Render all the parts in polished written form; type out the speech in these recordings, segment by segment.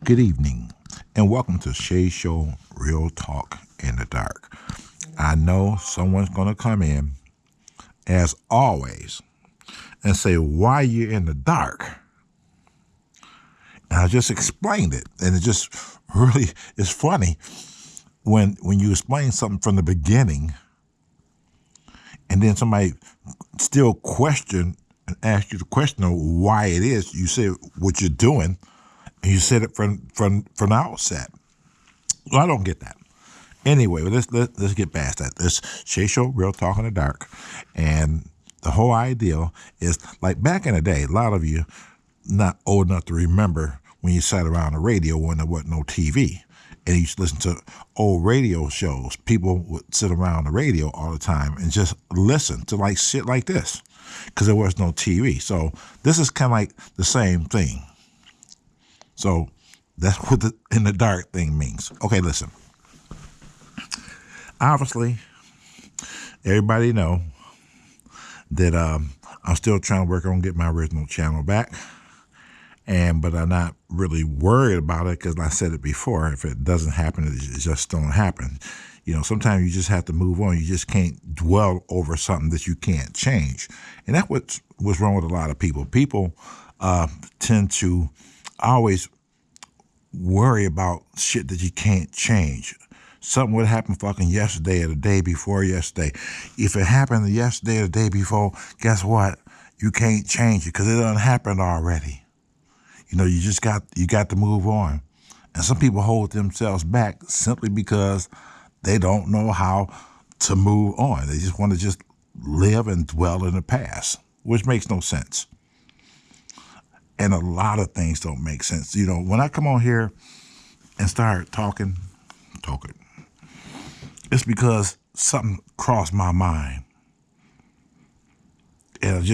Good evening, and welcome to Shea Show Real Talk in the Dark. I know someone's going to come in, as always, and say, why you in the dark? And I just explained it, and it just really is funny when you explain something from the beginning, and then somebody still question and ask you the question of why it is. You say what you're doing, and you said it from the outset. Well, I don't get that. Anyway, let's get past that. This Shea Show, Real Talk in the Dark, and the whole idea is like back in the day. A lot of you not old enough to remember when you sat around the radio when there wasn't no TV, and you used to listen to old radio shows. People would sit around the radio all the time and just listen to like shit like this because there was no TV. So this is kind of like the same thing. So that's what the in the dark thing means. Okay, listen. Obviously, everybody know that I'm still trying to work on getting my original channel back, but I'm not really worried about it because I said it before. If it doesn't happen, it just don't happen. You know, sometimes you just have to move on. You just can't dwell over something that you can't change, and that's what's wrong with a lot of people. People tend to always worry about shit that you can't change. Something would happen fucking yesterday or the day before yesterday. If it happened yesterday or the day before, guess what? You can't change it because it done happened already. You know, you got to move on. And some people hold themselves back simply because they don't know how to move on. They just want to just live and dwell in the past, which makes no sense. And a lot of things don't make sense. You know, when I come on here and start talking, it's because something crossed my mind. And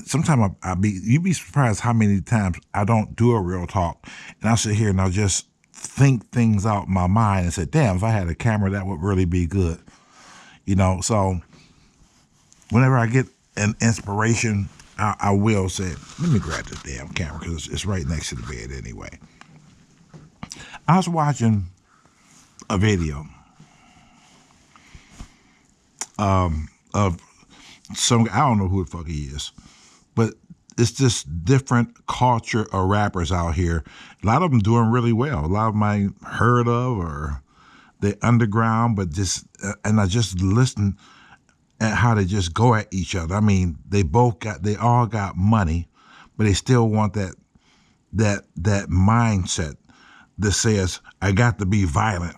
sometimes you'd be surprised how many times I don't do a real talk. And I'll sit here and I'll just think things out in my mind and say, damn, if I had a camera, that would really be good. You know, so whenever I get an inspiration, I will say, let me grab this damn camera because it's right next to the bed anyway. I was watching a video of some, I don't know who the fuck he is, but it's this different culture of rappers out here. A lot of them doing really well. A lot of them I ain't heard of or they're underground, but and I just listen at how they just go at each other. I mean, they all got money, but they still want that mindset that says, I got to be violent.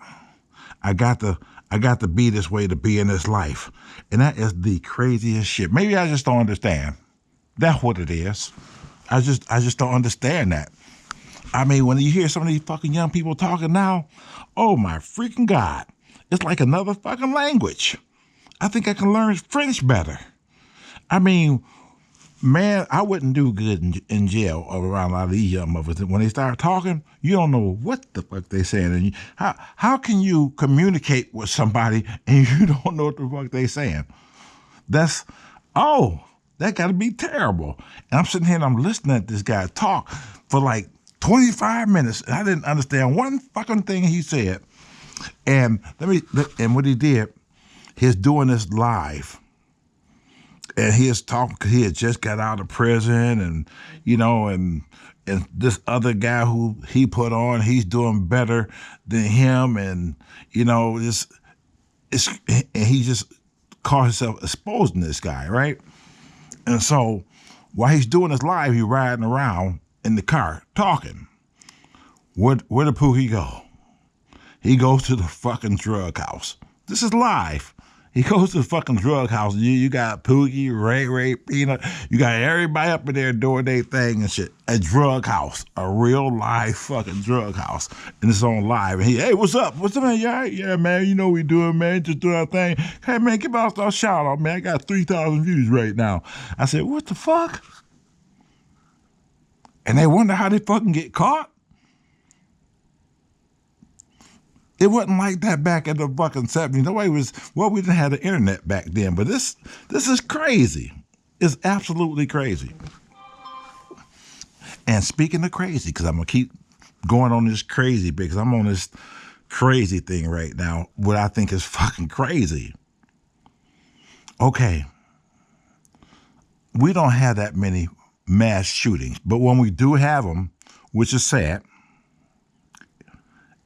I got to be this way to be in this life. And that is the craziest shit. Maybe I just don't understand. That's what it is. I just don't understand that. I mean, when you hear some of these fucking young people talking now, oh my freaking God. It's like another fucking language. I think I can learn French better. I mean, man, I wouldn't do good in jail around a lot of these young motherfuckers. When they start talking, you don't know what the fuck they're saying. And how can you communicate with somebody and you don't know what the fuck they're saying? That got to be terrible. And I'm sitting here and I'm listening to this guy talk for like 25 minutes. And I didn't understand one fucking thing he said. And what he did, he's doing this live. And he is talking, he had just got out of prison and, you know, and this other guy who he put on, he's doing better than him. And, you know, and he just caught himself exposing this guy, right? And so while he's doing this live, he's riding around in the car talking. Where the Pookie go? He goes to the fucking drug house. This is live. He goes to the fucking drug house. You got Pookie, Ray, Peanut. You got everybody up in there doing their thing and shit. A drug house. A real live fucking drug house. And it's on live. And hey, what's up? What's up, man? Yeah, man. You know what we doing, man. Just doing our thing. Hey, man, give us a shout out, man. I got 3,000 views right now. I said, what the fuck? And they wonder how they fucking get caught? It wasn't like that back in the fucking 70s. We didn't have the internet back then, but this is crazy. It's absolutely crazy. And speaking of crazy, because I'm going to keep going on this crazy because I'm on this crazy thing right now, what I think is fucking crazy. Okay, we don't have that many mass shootings, but when we do have them, which is sad,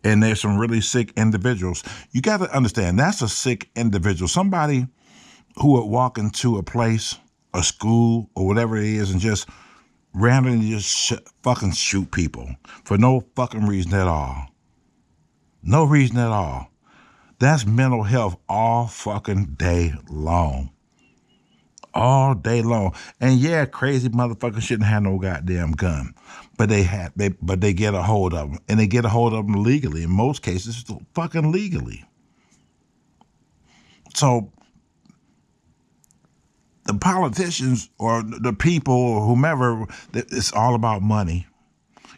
and there's some really sick individuals, you got to understand that's a sick individual. Somebody who would walk into a place, a school, or whatever it is, and just randomly just fucking shoot people for no fucking reason at all. No reason at all. That's mental health all fucking day long. All day long. And yeah, crazy motherfuckers shouldn't have no goddamn gun. But they get a hold of them. And they get a hold of them legally. In most cases, fucking legally. So the politicians or the people or whomever, it's all about money.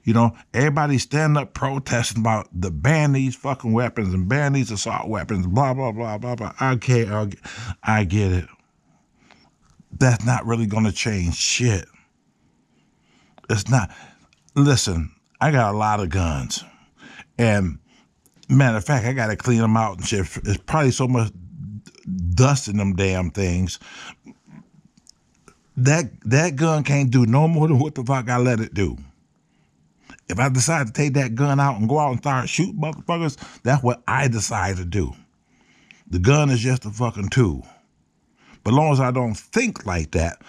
You know, everybody standing up protesting about the ban these fucking weapons and ban these assault weapons, blah, blah, blah, blah, blah. Okay, I get it. That's not really going to change shit. It's not. Listen, I got a lot of guns. And matter of fact, I got to clean them out and shit. There's probably so much dust in them damn things. That gun can't do no more than what the fuck I let it do. If I decide to take that gun out and go out and start shooting motherfuckers, that's what I decide to do. The gun is just a fucking tool. But as long as I don't think like that,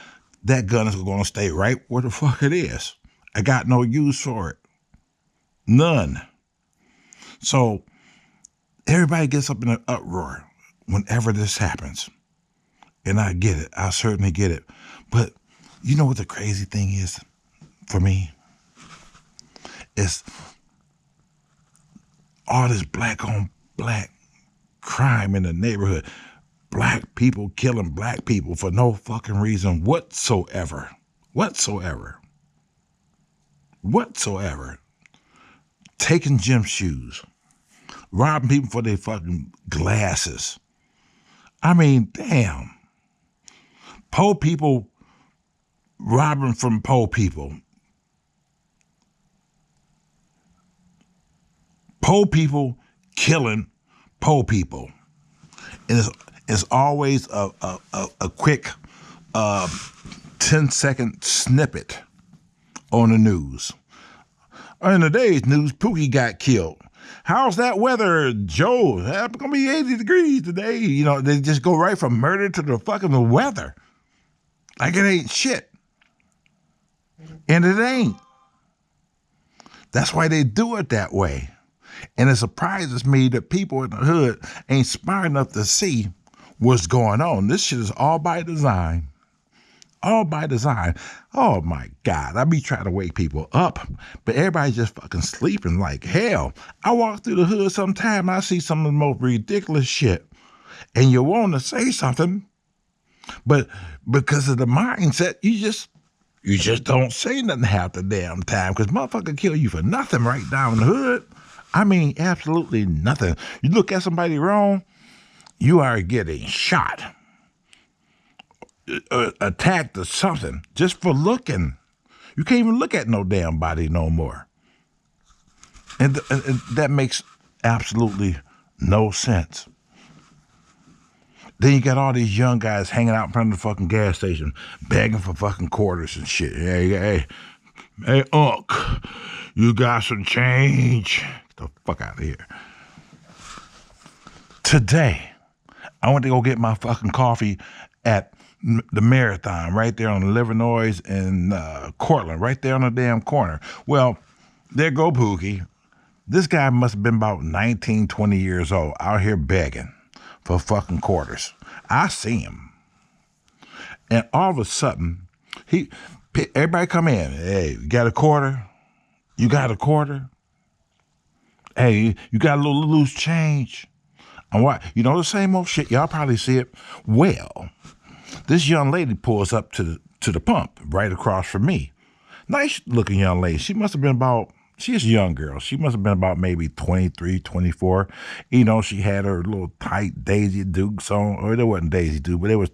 that gun is going to stay right where the fuck it is. I got no use for it. None. So everybody gets up in an uproar whenever this happens. And I get it. I certainly get it. But you know what the crazy thing is for me? It's all this black on black crime in the neighborhood. Black people killing black people for no fucking reason whatsoever. Taking gym shoes. Robbing people for their fucking glasses. I mean, damn. Poor people robbing from poor people. Poor people killing poor people. And it's always a quick 10-second snippet on the news. In today's news, Pookie got killed. How's that weather, Joe? It's going to be 80 degrees today. You know, they just go right from murder to the fucking weather. Like it ain't shit. And it ain't. That's why they do it that way. And it surprises me that people in the hood ain't smart enough to see what's going on. This shit is all by design. All by design. Oh my God. I be trying to wake people up, but everybody's just fucking sleeping like hell. I walk through the hood sometime and I see some of the most ridiculous shit. And you want to say something, but because of the mindset, you just don't say nothing half the damn time because motherfucker kill you for nothing right down the hood. I mean, absolutely nothing. You look at somebody wrong, you are getting shot, attacked or something just for looking. You can't even look at no damn body no more. And that makes absolutely no sense. Then you got all these young guys hanging out in front of the fucking gas station, begging for fucking quarters and shit. Hey, Unc, you got some change? Get the fuck out of here. Today, I went to go get my fucking coffee at the Marathon right there on Illinois and Cortland, right there on the damn corner. Well, there go Pookie. This guy must have been about 19, 20 years old, out here begging for fucking quarters. I see him. And all of a sudden, everybody come in. Hey, you got a quarter? You got a quarter? Hey, you got a little loose change? And what? You know the same old shit. Y'all probably see it. Well, this young lady pulls up to the pump right across from me. Nice looking young lady. She must have been about, she's a young girl. She must have been about maybe 23, 24. You know, she had her little tight Daisy Dukes on, or it wasn't Daisy Duke, but it was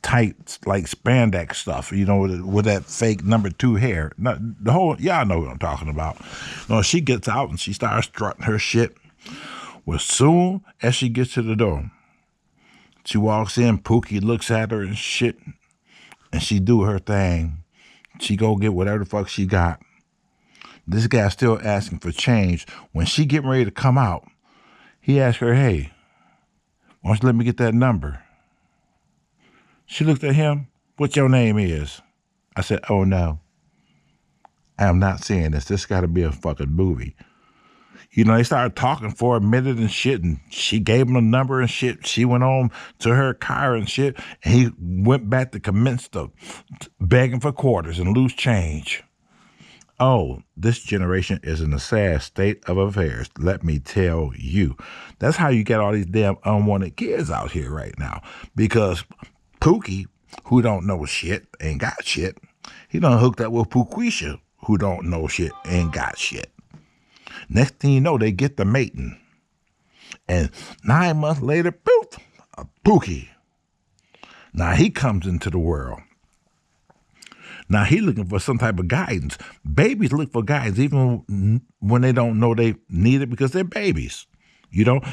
tight, like spandex stuff, with that fake number 2 hair. The whole, y'all know what I'm talking about. No, she gets out and she starts strutting her shit. Well, soon as she gets to the door, she walks in, Pookie looks at her and shit, and she do her thing. She go get whatever the fuck she got. This guy's still asking for change. When she getting ready to come out, he asked her, hey, why don't you let me get that number? She looked at him, what your name is? I said, oh no, I am not seeing this. This got to be a fucking movie. They started talking for a minute and shit, and she gave him a number and shit. She went on to her car and shit, and he went back to commence to begging for quarters and loose change. Oh, this generation is in a sad state of affairs, let me tell you. That's how you get all these damn unwanted kids out here right now. Because Pookie, who don't know shit, ain't got shit. He done hooked up with Pooquisha, who don't know shit, ain't got shit. Next thing you know, they get the mating. And 9 months later, poof, a Pookie. Now he comes into the world. Now he looking for some type of guidance. Babies look for guidance even when they don't know they need it because they're babies.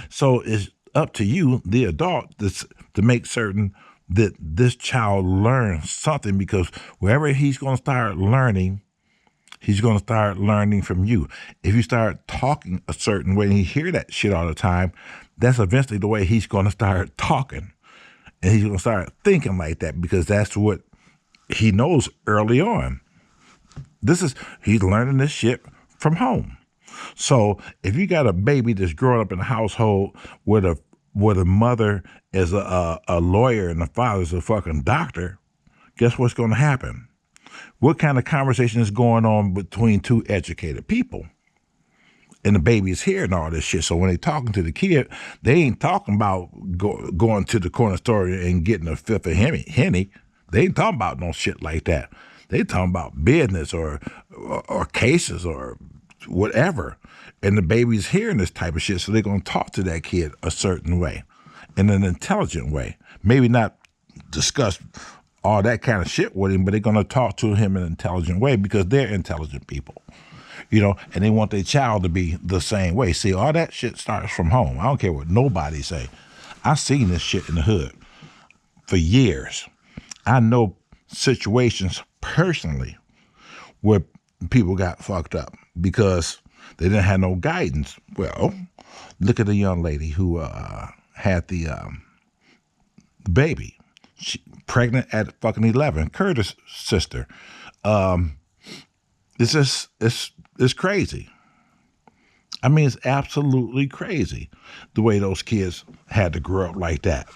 So it's up to you, the adult, to make certain that this child learns something, because wherever he's going to start learning, he's going to start learning from you. If you start talking a certain way and he hear that shit all the time, that's eventually the way he's going to start talking. And he's going to start thinking like that because that's what he knows early on. He's learning this shit from home. So if you got a baby that's growing up in a household where the mother is a lawyer and the father's a fucking doctor, guess what's going to happen? What kind of conversation is going on between two educated people? And the baby's hearing all this shit. So when they talking to the kid, they ain't talking about going to the corner store and getting a fifth of Henny. They ain't talking about no shit like that. They talking about business or cases or whatever. And the baby's hearing this type of shit, so they're going to talk to that kid a certain way, in an intelligent way. Maybe not discuss all that kind of shit with him, but they're going to talk to him in an intelligent way because they're intelligent people, and they want their child to be the same way. See, all that shit starts from home. I don't care what nobody say. I've seen this shit in the hood for years. I know situations personally where people got fucked up because they didn't have no guidance. Well, look at the young lady who had the baby. She pregnant at fucking 11. Curtis' sister. It's crazy. I mean, it's absolutely crazy the way those kids had to grow up like that.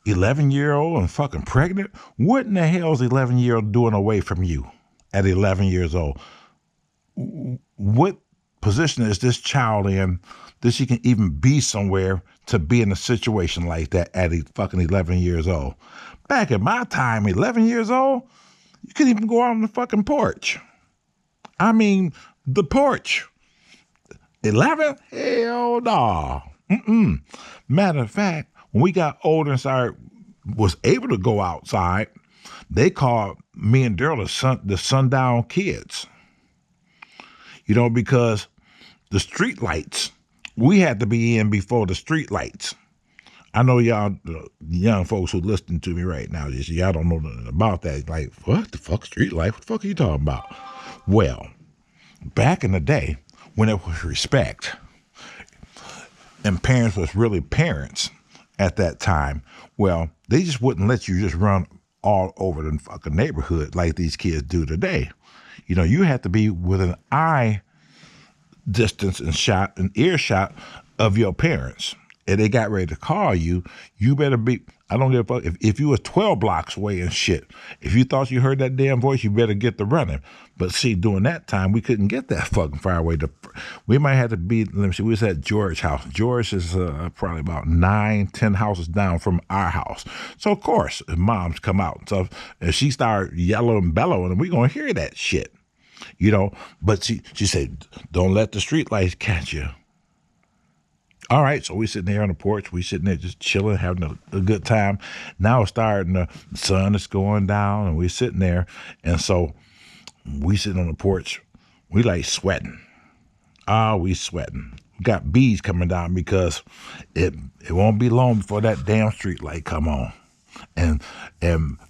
11-year-old and fucking pregnant? What in the hell is 11-year-old doing away from you at 11 years old? What position is this child in that she can even be somewhere to be in a situation like that at fucking 11 years old? Back in my time, 11 years old, you couldn't even go out on the fucking porch. I mean, the porch. 11? Hell no. Matter of fact, when we got older and was able to go outside, they called me and Daryl the sundown kids. Because the street lights, we had to be in before the street lights. I know y'all, young folks who listen to me right now, y'all don't know nothing about that. Like, what the fuck, street light? What the fuck are you talking about? Well, back in the day, when it was respect, and parents was really parents at that time, well, they just wouldn't let you just run all over the fucking neighborhood like these kids do today. You have to be with an eye distance and earshot of your parents. If they got ready to call you, you better be, I don't give a fuck. If you was 12 blocks away and shit, if you thought you heard that damn voice, you better get the running. But see, during that time, we couldn't get that fucking far away. We might have to be, let me see, we was at George's house. George is probably about 9-10 houses down from our house. So, of course, if moms come out and stuff, and she start yelling and bellowing, we going to hear that shit. But she said, don't let the street lights catch you. All right, so we sitting there on the porch. We sitting there just chilling, having a good time. Now it's starting. The sun is going down, and we sitting there. And so we sitting on the porch. We like sweating. We sweating. We got bees coming down because it won't be long before that damn street light come on. And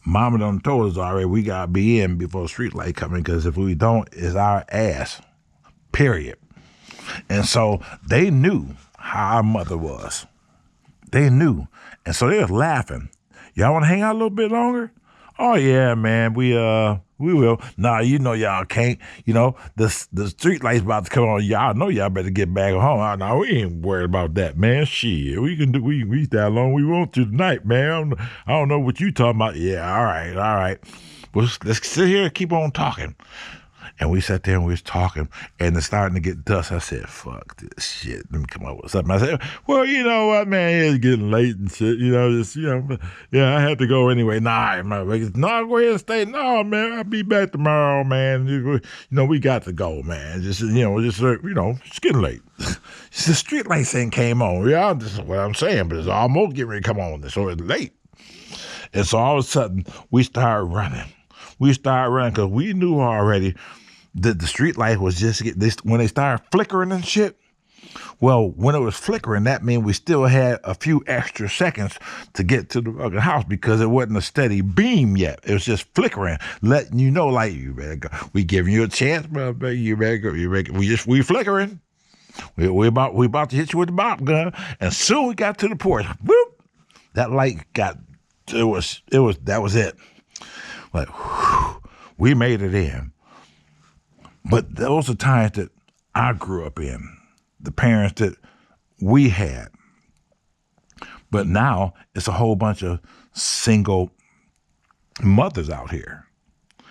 Mama done told us already we gotta be in before the street light coming, because if we don't, it's our ass. Period. And so they knew how our mother was. They knew. And so they was laughing. Y'all want to hang out a little bit longer? Oh, yeah, man, we will. Nah, you know y'all can't. You know, the street light's about to come on. Y'all know y'all better get back home. Nah, we ain't worried about that, man. Shit, we can do, we stay how long we want to tonight, man. I don't know what you talking about. Yeah, all right. Well, let's sit here and keep on talking. And we sat there and we was talking, and it's starting to get dusk. I said, fuck this shit. Let me come up with something. I said, well, you know what, man, it's getting late and shit. Yeah, I had to go anyway. Nah, man, no, go ahead and stay. No, man, I'll be back tomorrow, man. We got to go, man. It's getting late. The street lights ain't came on. Yeah, this is what I'm saying, but it's almost getting ready to come on, so it's late. And so all of a sudden, we started running. Because we knew already that the street light was just when they started flickering and shit. Well, when it was flickering, that meant we still had a few extra seconds to get to the fucking house, because it wasn't a steady beam yet. It was just flickering, letting you know, like, you better go. We giving you a chance, but you better go. We flickering. We about to hit you with the bop gun, and soon we got to the porch. Whoop! That light that was it. Like, whew, we made it in. But those are times that I grew up in, the parents that we had. But now it's a whole bunch of single mothers out here.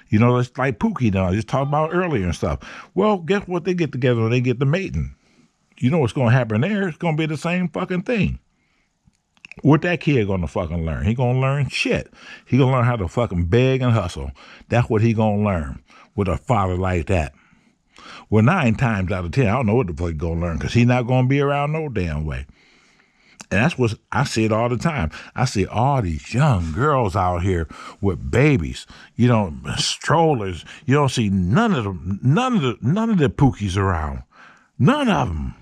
You know, it's like Pookie I just talked about earlier and stuff. Well, guess what? They get together when they get to mating. You know what's going to happen there? It's going to be the same fucking thing. What that kid going to fucking learn? He going to learn shit. He going to learn how to fucking beg and hustle. That's what he going to learn with a father like that. Well, 9 times out of 10, I don't know what the fuck he going to learn, because he not going to be around no damn way. And that's what I see it all the time. I see all these young girls out here with babies, strollers. You don't see none of the pookies around. None of them.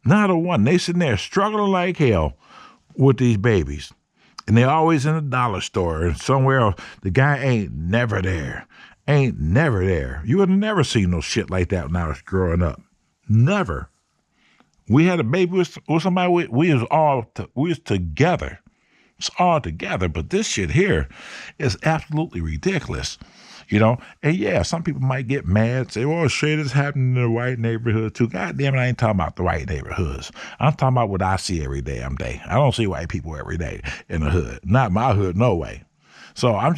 Not a one. They sitting there struggling like hell with these babies. And they're always in a dollar store and somewhere else. The guy ain't never there. You would have never seen no shit like that when I was growing up. Never. We had a baby with somebody, we was together. It's all together, but this shit here is absolutely ridiculous. And yeah, some people might get mad, say, oh, shit, this happening in the white neighborhood too. God damn it, I ain't talking about the white neighborhoods. I'm talking about what I see every damn day. I don't see white people every day in the hood. Not my hood, no way. So I'm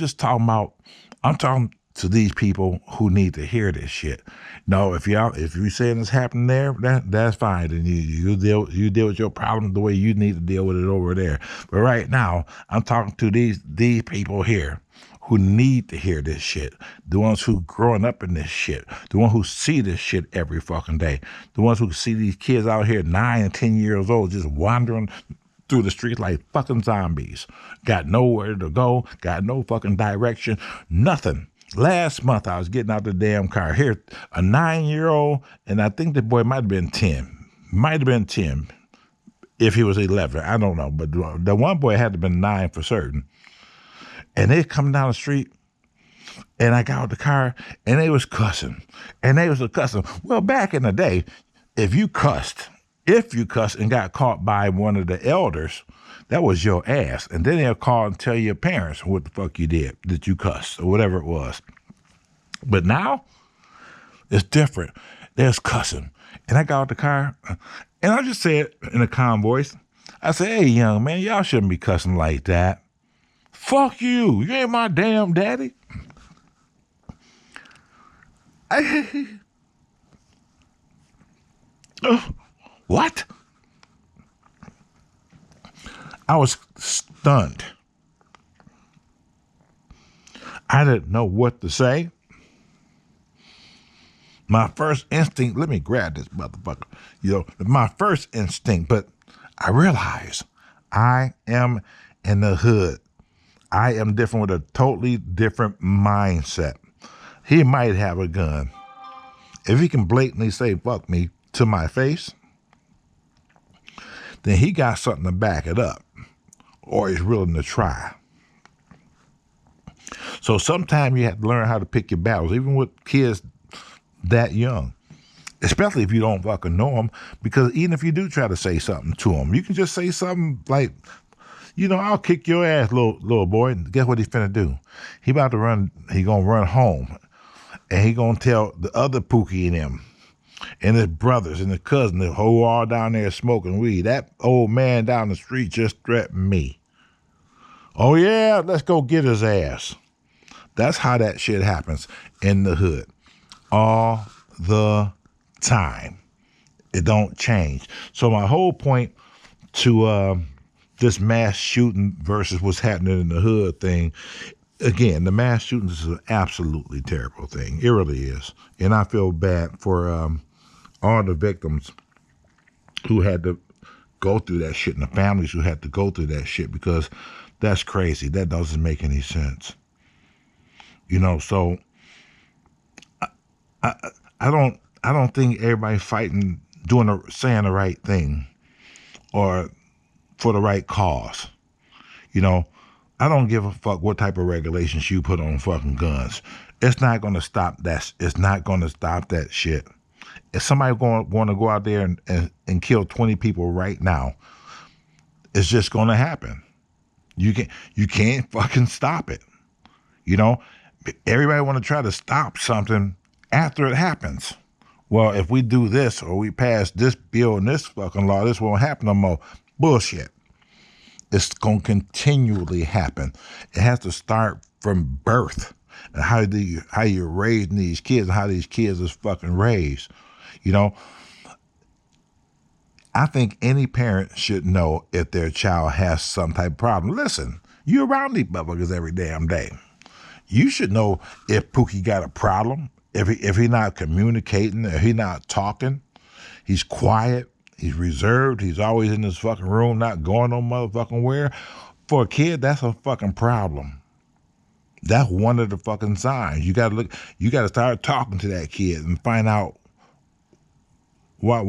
talking to these people who need to hear this shit. No, if you saying it's happening there, that's fine. Then you deal with your problem the way you need to deal with it over there. But right now, I'm talking to these people here who need to hear this shit. The ones who growing up in this shit. The ones who see this shit every fucking day. The ones who see these kids out here 9 and 10 years old just wandering through the streets like fucking zombies. Got nowhere to go. Got no fucking direction. Nothing. Last month, I was getting out the damn car. Here, a 9-year-old, and I think the boy might have been 10. Might have been 10 if he was 11. I don't know. But the one boy had to have been 9 for certain. And they coming down the street, and I got out the car, and they was cussing. Well, back in the day, if you cussed and got caught by one of the elders, that was your ass. And then they'll call and tell your parents what the fuck you did, that you cussed, or whatever it was. But now, it's different. There's cussing. And I got out the car, and I just said in a calm voice, I said, hey, young man, y'all shouldn't be cussing like that. Fuck you. You ain't my damn daddy. What? I was stunned. I didn't know what to say. My first instinct, let me grab this motherfucker. My first instinct, but I realize I am in the hood. I am different with a totally different mindset. He might have a gun. If he can blatantly say, fuck me, to my face, then he got something to back it up. Or he's willing to try. So sometimes you have to learn how to pick your battles, even with kids that young. Especially if you don't fucking know them. Because even if you do try to say something to them, you can just say something like, I'll kick your ass, little boy. And guess what he's finna do? He about to run, he gonna run home. And he gonna tell the other Pookie and him, and his brothers and his cousins, who all down there smoking weed. That old man down the street just threatened me. Oh yeah, let's go get his ass. That's how that shit happens in the hood. All the time. It don't change. So my whole point to this mass shooting versus what's happening in the hood thing, again, the mass shootings is an absolutely terrible thing. It really is. And I feel bad for all the victims who had to go through that shit and the families who had to go through that shit, because that's crazy. That doesn't make any sense. So I don't think everybody fighting, saying the right thing or for the right cause. I don't give a fuck what type of regulations you put on fucking guns. It's not going to stop that. It's not going to stop that shit. If somebody going to go out there and kill 20 people right now, it's just going to happen. You can't fucking stop it. Everybody want to try to stop something after it happens. Well, if we do this or we pass this bill and this fucking law, this won't happen no more. Bullshit. It's going to continually happen. It has to start from birth and how you're raising these kids and how these kids is fucking raised. I think any parent should know if their child has some type of problem. Listen, you're around these motherfuckers every damn day. You should know if Pookie got a problem, if he not communicating, if he not talking, he's quiet, he's reserved, he's always in his fucking room, not going no motherfucking where. For a kid, that's a fucking problem. That's one of the fucking signs. You gotta start talking to that kid and find out why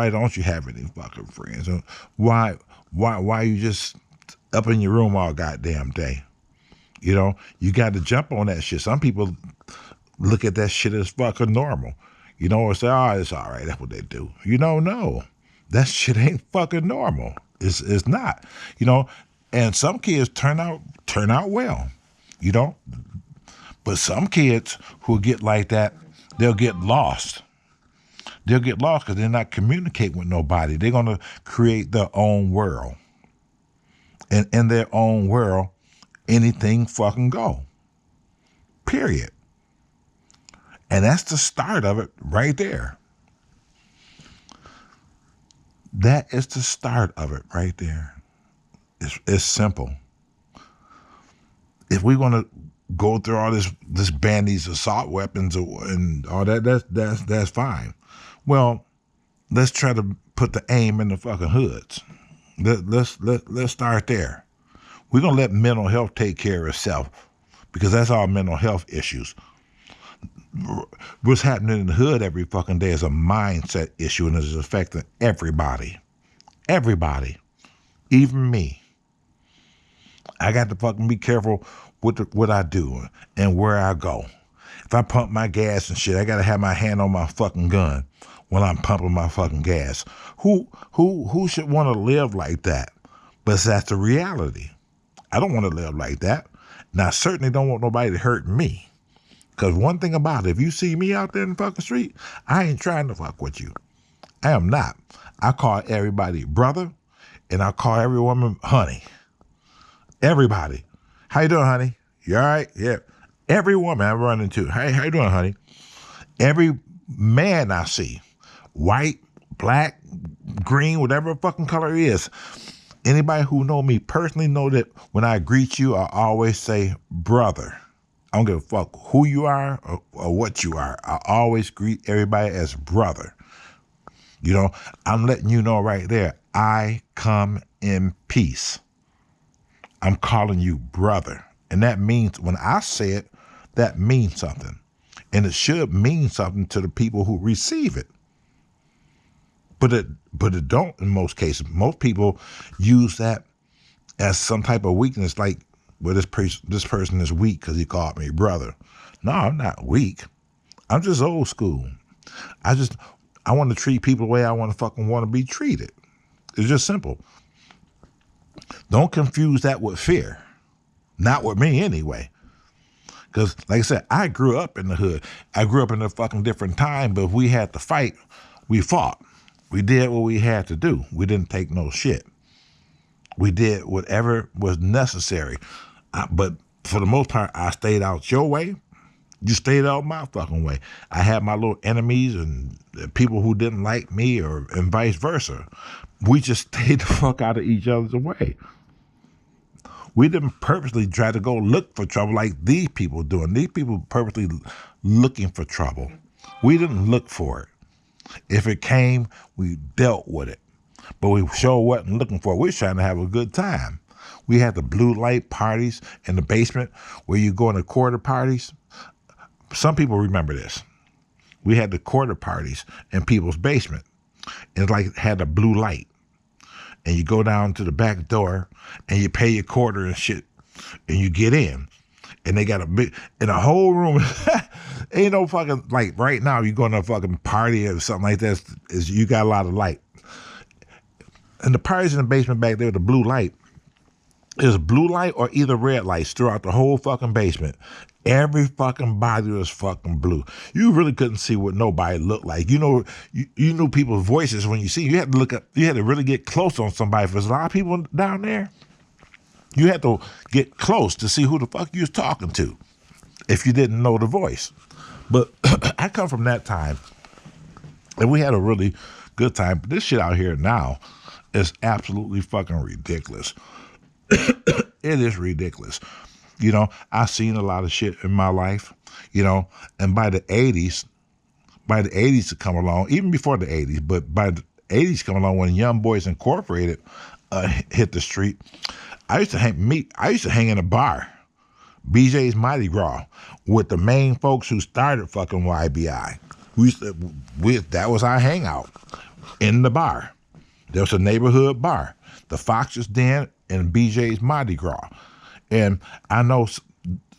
don't you have any fucking friends? Why you just up in your room all goddamn day? You got to jump on that shit. Some people look at that shit as fucking normal, or say, oh, it's all right. That's what they do. No, that shit ain't fucking normal. It's not, and some kids turn out well, but some kids who get like that, they'll get lost. They'll get lost because they're not communicating with nobody. They're going to create their own world. And in their own world, anything fucking go. Period. And that's the start of it right there. That is the start of it right there. It's simple. If we're going to go through all this ban these assault weapons and all that's fine. Well, let's try to put the aim in the fucking hoods. Let's start there. We're going to let mental health take care of itself, because that's all mental health issues. What's happening in the hood every fucking day is a mindset issue, and it's affecting everybody. Everybody. Even me. I got to fucking be careful with what I do and where I go. If I pump my gas and shit, I got to have my hand on my fucking gun when I'm pumping my fucking gas. Who should want to live like that? But that's the reality. I don't want to live like that. And I certainly don't want nobody to hurt me. Because one thing about it, if you see me out there in the fucking street, I ain't trying to fuck with you. I am not. I call everybody brother, and I call every woman honey. Everybody. How you doing, honey? You all right? Yeah. Every woman I run into, hey, how you doing, honey? Every man I see, white, black, green, whatever fucking color it is, anybody who know me personally know that when I greet you, I always say brother. I don't give a fuck who you are or what you are. I always greet everybody as brother. I'm letting you know right there, I come in peace. I'm calling you brother. And that means, when I say it, that means something. And it should mean something to the people who receive it. But it don't in most cases. Most people use that as some type of weakness, like, well, this person is weak because he called me brother. No, I'm not weak. I'm just old school. I want to treat people the way I want to be treated. It's just simple. Don't confuse that with fear. Not with me anyway. Because, like I said, I grew up in the hood. I grew up in a fucking different time, but if we had to fight, we fought. We did what we had to do. We didn't take no shit. We did whatever was necessary. But for the most part, I stayed out your way. You stayed out my fucking way. I had my little enemies and people who didn't like me, and vice versa. We just stayed the fuck out of each other's way. We didn't purposely try to go look for trouble like these people doing. These people purposely looking for trouble. We didn't look for it. If it came, we dealt with it. But we sure wasn't looking for it. We were trying to have a good time. We had the blue light parties in the basement where you go in the quarter parties. Some people remember this. We had the quarter parties in people's basement. And had a blue light. And you go down to the back door and you pay your quarter and shit. And you get in. And they got in a whole room. Ain't no fucking, like right now you go to a fucking party or something like that. You got a lot of light. And the parties in the basement back there with the blue light. There's blue light or either red lights throughout the whole fucking basement. Every fucking body was fucking blue. You really couldn't see what nobody looked like. You know, you knew people's voices when you see. You had to look up. You had to really get close on somebody. If there's a lot of people down there, you had to get close to see who the fuck you was talking to, if you didn't know the voice. But I come from that time, and we had a really good time. But this shit out here now is absolutely fucking ridiculous. It is ridiculous. You know, I've seen a lot of shit in my life, you know, and by the 80s to come along, even before the 80s, but by the 80s come along when Young Boys Incorporated hit the street, I used to hang in a bar, BJ's Mighty Gras, with the main folks who started fucking YBI. That was our hangout in the bar. There was a neighborhood bar, the Fox's Den and BJ's Mighty Gras. And I know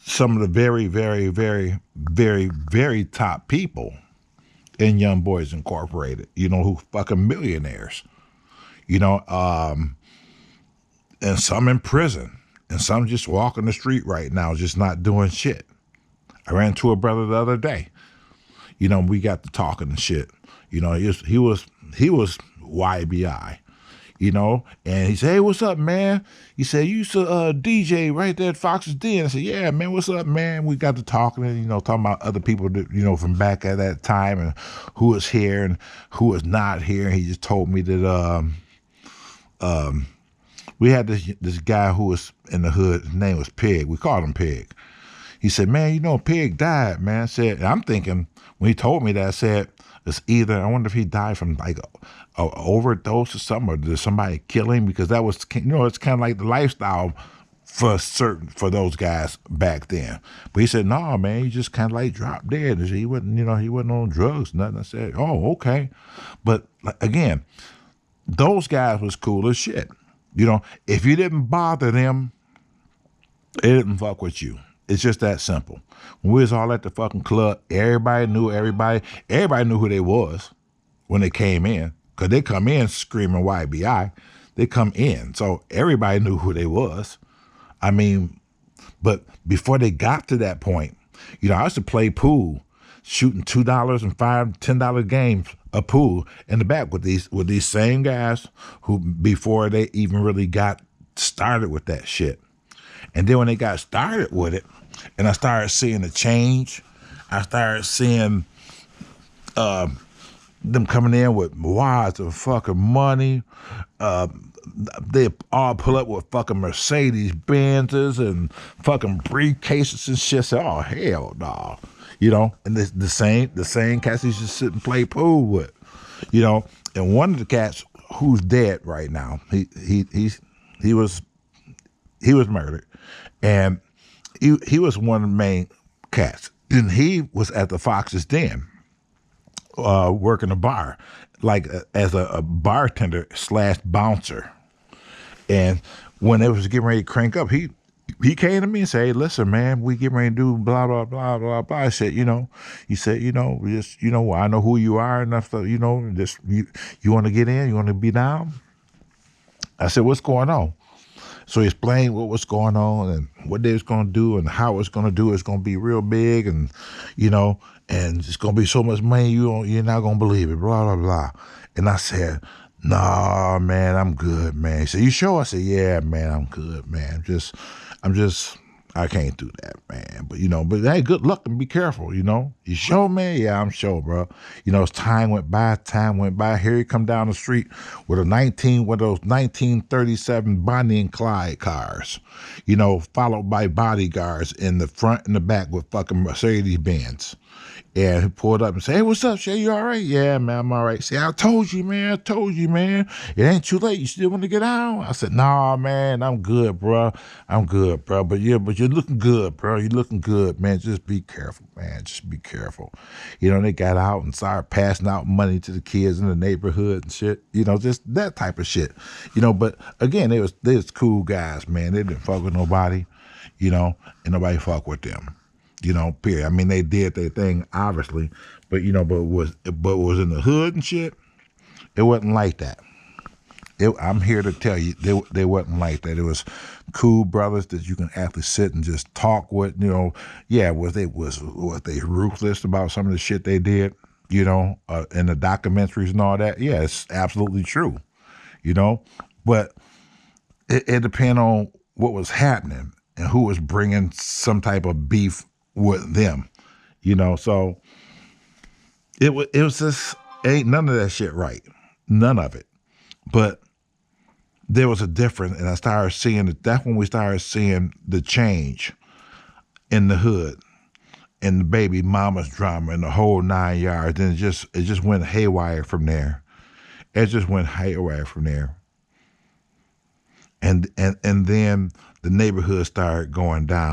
some of the very, very, very, very, very top people in Young Boys Incorporated, you know, who fucking millionaires, you know, and some in prison, and some just walking the street right now, just not doing shit. I ran into a brother the other day. You know, we got to talking and shit. You know, he was YBI. You know, and he said, "Hey, what's up, man?" He said, "You used to DJ right there at Fox's Den." I said, "Yeah, man, what's up, man?" We got to talking and, you know, talking about other people that, you know, from back at that time and who was here and who was not here. And he just told me that we had this guy who was in the hood. His name was Pig. We called him Pig. He said, "Man, you know, Pig died, man." I said, and I'm thinking, when he told me that, I said, it's either, I wonder if he died from like a overdose or something, or did somebody kill him? Because that was, you know, it's kind of like the lifestyle for those guys back then. But he said, "No, man, he just kind of like dropped dead. He wasn't, you know, he wasn't on drugs, nothing." I said, "Oh, okay." But again, those guys was cool as shit. You know, if you didn't bother them, they didn't fuck with you. It's just that simple. When we was all at the fucking club, everybody knew everybody. Everybody knew who they was when they came in. Because they come in screaming YBI. They come in. So everybody knew who they was. I mean, but before they got to that point, you know, I used to play pool, shooting $2 and $5, $10 games of pool in the back with these same guys who, before they even really got started with that shit. And then when they got started with it, and I started seeing the change, I started seeing them coming in with wads of fucking money. They all pull up with fucking Mercedes Benzes and fucking briefcases and shit. Say, "Oh, hell no." You know, and the same cats he used to sit and play pool with. You know, and one of the cats who's dead right now. He was murdered, and he was one of the main cats, and he was at the Fox's Den, working a bar, like as a bartender slash bouncer. And when it was getting ready to crank up, he came to me and said, "Hey, listen, man, we getting ready to do blah blah blah blah blah." I said, just I know who you are enough to, just you want to get in, you want to be down. I said, "What's going on?" So he explained what was going on and what they was going to do and how it's going to do. It's going to be real big, and and it's going to be so much money you're not going to believe it. Blah blah blah. And I said, "Nah, man, I'm good, man." He said, "You sure?" I said, "Yeah, man, I'm good, man. I can't do that, man. But hey, good luck and be careful, You sure, man?" "Yeah, I'm sure, bro." As time went by. Here he come down the street with one of those 1937 Bonnie and Clyde cars, followed by bodyguards in the front and the back with fucking Mercedes Benz. And he pulled up and said, "Hey, what's up, Shea? You all right?" "Yeah, man, I'm all right." "See, I told you, man. It ain't too late. You still want to get out?" I said, "Nah, man, I'm good, bro. I'm good, bro. But you're looking good, bro. You're looking good, man. Just be careful, man. Just be careful." They got out and started passing out money to the kids in the neighborhood and shit. Just that type of shit. But again, they was cool guys, man. They didn't fuck with nobody, and nobody fuck with them. Period. I mean, they did their thing, obviously, but was in the hood and shit. It wasn't like that. I'm here to tell you, they wasn't like that. It was cool brothers that you can actually sit and just talk with. Yeah, was they ruthless about some of the shit they did? In the documentaries and all that. Yeah, it's absolutely true. But it depends on what was happening and who was bringing some type of beef with them, so it was just ain't none of that shit right, none of it. But there was a difference, and I started seeing it. That's when we started seeing the change in the hood and the baby mama's drama and the whole 9 yards. And it just went haywire from there. And then the neighborhood started going down.